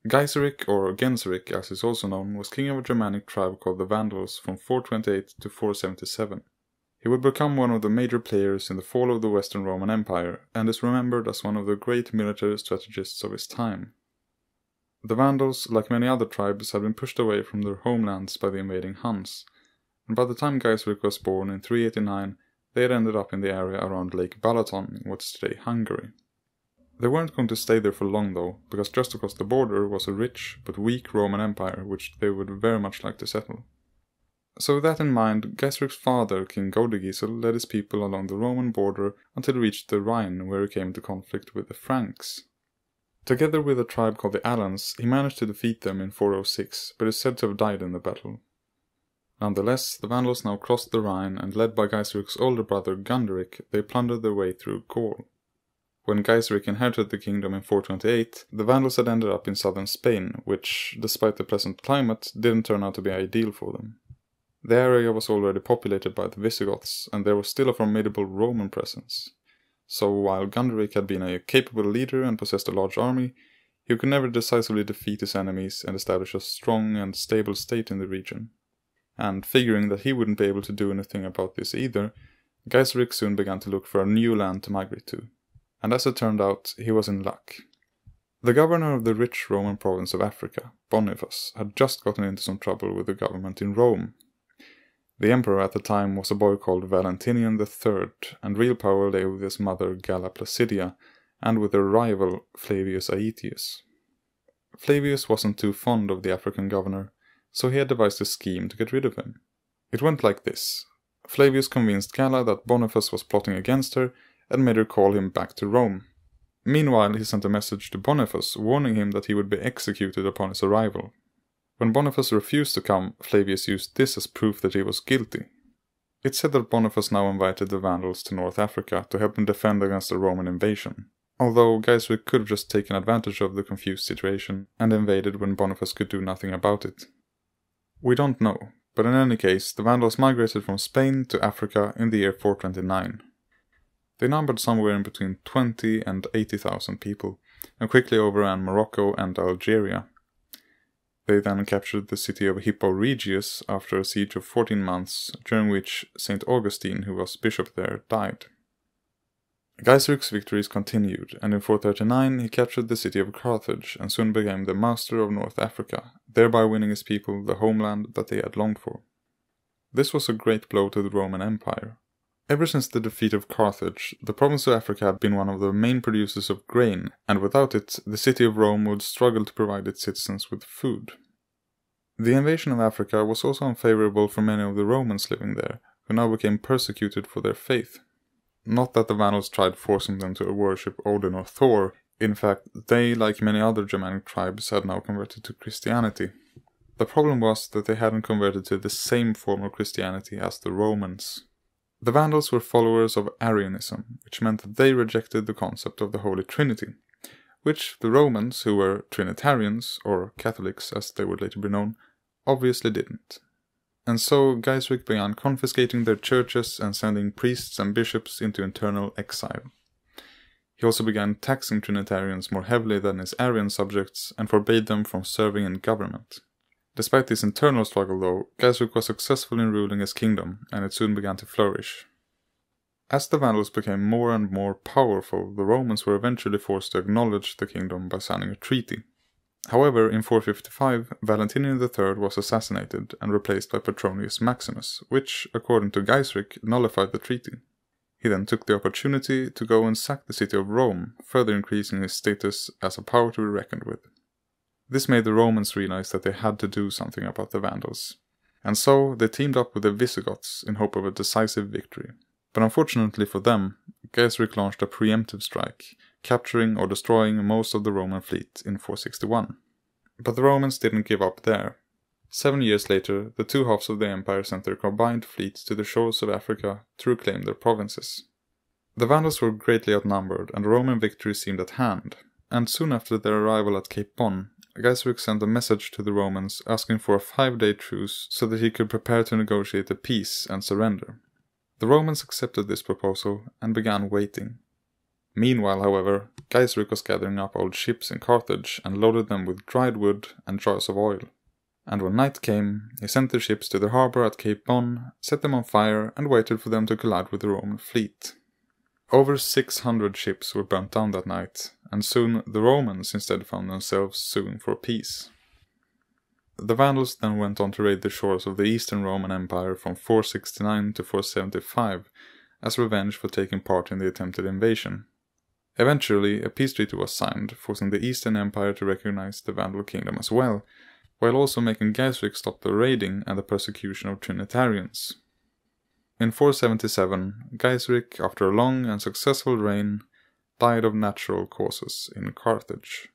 Geiseric, or Gaiseric as is also known, was king of a Germanic tribe called the Vandals from 428 to 477. He would become one of the major players in the fall of the Western Roman Empire, and is remembered as one of the great military strategists of his time. The Vandals, like many other tribes, had been pushed away from their homelands by the invading Huns, and by the time Gaiseric was born in 389, they had ended up in the area around Lake Balaton in what's today Hungary. They weren't going to stay there for long though, because just across the border was a rich but weak Roman Empire which they would very much like to settle. So with that in mind, Geiseric's father, King Geiseric, led his people along the Roman border until he reached the Rhine, where he came into conflict with the Franks. Together with a tribe called the Alans, he managed to defeat them in 406, but is said to have died in the battle. Nonetheless, the Vandals now crossed the Rhine, and led by Geiseric's older brother Gunderic, they plundered their way through Gaul. When Gaiseric inherited the kingdom in 428, the Vandals had ended up in southern Spain, which, despite the pleasant climate, didn't turn out to be ideal for them. The area was already populated by the Visigoths, and there was still a formidable Roman presence. So while Gunderic had been a capable leader and possessed a large army, he could never decisively defeat his enemies and establish a strong and stable state in the region. And figuring that he wouldn't be able to do anything about this either, Gaiseric soon began to look for a new land to migrate to. And as it turned out, he was in luck. The governor of the rich Roman province of Africa, Boniface, had just gotten into some trouble with the government in Rome. The emperor at the time was a boy called Valentinian III, and real power lay with his mother Galla Placidia, and with her rival Flavius Aetius. Flavius wasn't too fond of the African governor, so he had devised a scheme to get rid of him. It went like this. Flavius convinced Galla that Boniface was plotting against her, and made her call him back to Rome. Meanwhile, he sent a message to Boniface, warning him that he would be executed upon his arrival. When Boniface refused to come, Flavius used this as proof that he was guilty. It's said that Boniface now invited the Vandals to North Africa to help him defend against a Roman invasion, although Gaiseric could have just taken advantage of the confused situation and invaded when Boniface could do nothing about it. We don't know, but in any case, the Vandals migrated from Spain to Africa in the year 429. They numbered somewhere in between 20 and 80,000 people, and quickly overran Morocco and Algeria. They then captured the city of Hippo Regius after a siege of 14 months, during which St. Augustine, who was bishop there, died. Geiseric's victories continued, and in 439 he captured the city of Carthage and soon became the master of North Africa, thereby winning his people the homeland that they had longed for. This was a great blow to the Roman Empire. Ever since the defeat of Carthage, the province of Africa had been one of the main producers of grain, and without it, the city of Rome would struggle to provide its citizens with food. The invasion of Africa was also unfavorable for many of the Romans living there, who now became persecuted for their faith. Not that the Vandals tried forcing them to worship Odin or Thor, in fact, they, like many other Germanic tribes, had now converted to Christianity. The problem was that they hadn't converted to the same form of Christianity as the Romans. The Vandals were followers of Arianism, which meant that they rejected the concept of the Holy Trinity, which the Romans, who were Trinitarians, or Catholics as they would later be known, obviously didn't. And so Gaiseric began confiscating their churches and sending priests and bishops into internal exile. He also began taxing Trinitarians more heavily than his Arian subjects and forbade them from serving in government. Despite this internal struggle though, Gaiseric was successful in ruling his kingdom, and it soon began to flourish. As the Vandals became more and more powerful, the Romans were eventually forced to acknowledge the kingdom by signing a treaty. However, in 455, Valentinian III was assassinated and replaced by Petronius Maximus, which, according to Gaiseric, nullified the treaty. He then took the opportunity to go and sack the city of Rome, further increasing his status as a power to be reckoned with. This made the Romans realize that they had to do something about the Vandals, and so they teamed up with the Visigoths in hope of a decisive victory. But unfortunately for them, Gaiseric launched a preemptive strike, capturing or destroying most of the Roman fleet in 461. But the Romans didn't give up there. 7 years later, the two halves of the empire sent their combined fleets to the shores of Africa to reclaim their provinces. The Vandals were greatly outnumbered, and a Roman victory seemed at hand, and soon after their arrival at Cape Bon, Gaiseric sent a message to the Romans asking for a 5-day truce so that he could prepare to negotiate a peace and surrender. The Romans accepted this proposal and began waiting. Meanwhile, however, Gaiseric was gathering up old ships in Carthage and loaded them with dried wood and jars of oil. And when night came, he sent the ships to the harbour at Cape Bon, set them on fire, and waited for them to collide with the Roman fleet. Over 600 ships were burnt down that night, and soon the Romans instead found themselves suing for peace. The Vandals then went on to raid the shores of the Eastern Roman Empire from 469 to 475 as revenge for taking part in the attempted invasion. Eventually, a peace treaty was signed, forcing the Eastern Empire to recognize the Vandal kingdom as well, while also making Gaiseric stop the raiding and the persecution of Trinitarians. In 477, Gaiseric, after a long and successful reign, died of natural causes in Carthage.